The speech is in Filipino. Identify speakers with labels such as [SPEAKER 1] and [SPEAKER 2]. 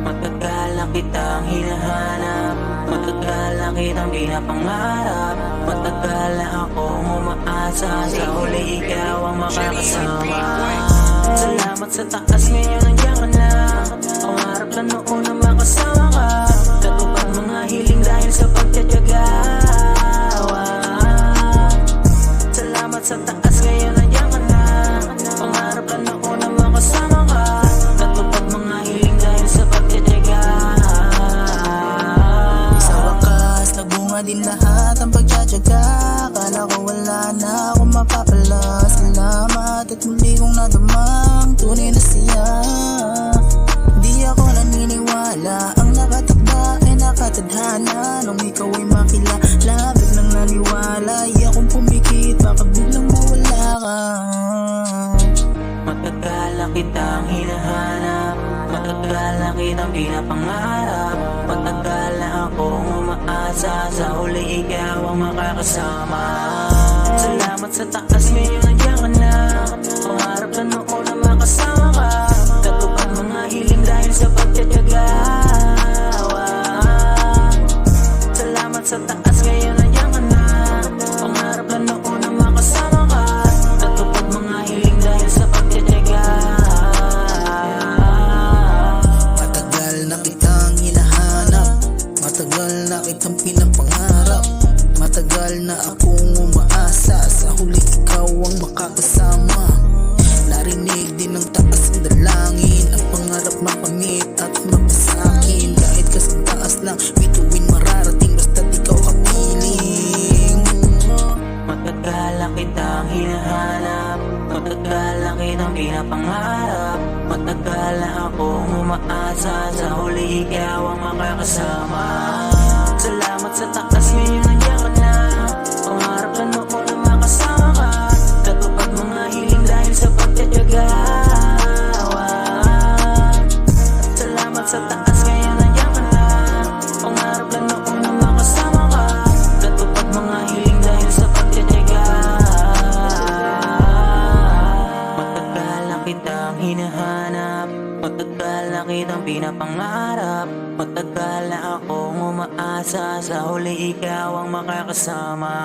[SPEAKER 1] Matagal na kitang hinahanap, matagal na kitang pinapangarap, matagal na akong umaasa, sa huli ikaw ang makakasama. Salamat sa taas, ngayon nandiyan ka na. Pangarap na noon na makasama ka, natupad mga hiling dahil sa pagtitiyaga. Salamat sa taas, ngayon nandiyan ka na. Pangarap na noon na makasama ka, natupad mga hiling dahil sa pagtitiyaga.
[SPEAKER 2] Sa wakas, nagbunga din lahat ang pagtitiyaga. Akala ko wala na akong mapapala. Salamat at muli kong nadamang tunay na siya. Di ako naniniwala, ang nakatakda ay nakatadhana. Nung ikaw ay makilala, biglang naniwala. Ay akong pumikit, baka biglang mawala ka.
[SPEAKER 1] Matagal na kitang hinahanap, matagal na kitang pinapangarap, matagal na akong umaasa, sa huli ikaw ang makakasama. Salamat sa taas, ngayon nandiyan ka na. Pangarap na noon na makasama ka, natupad mga hiling dahil sa pagtitiyaga. Salamat sa taas, ngayon nandiyan ka na. Pangarap na noon na makasama ka, natupad mga hiling dahil sa pagtitiyaga.
[SPEAKER 2] Matagal na kitang hinahanap, matagal na kitang pinapangarap, matagal na akong umaasa, sa huli ikaw ang makakasama. Narinig din ng taas ng dalangin, ang pangarap makamit at mapasakin. Kahit kasang taas lang, bituin mararating, basta't ikaw kapiling.
[SPEAKER 1] Matagal na kitang hinahanap, matagal na kitang pinapangarap, matagal na akong umaasa, sa huli ikaw ang makakasama. Salamat sa taas, ngayon nandiyan ka na. Pangarap na noon na makasama ka, natupad mga hiling dahil sa pagtitiyaga. Salamat sa taas, ngayon nandiyan ka na. Pangarap na noon na makasama ka, natupad mga hiling dahil sa pagtitiyaga. Matagal na kitang hinahanap, matagal na kitang pinapangarap, matagal na akong umaasa, sa huli ikaw ang makakasama.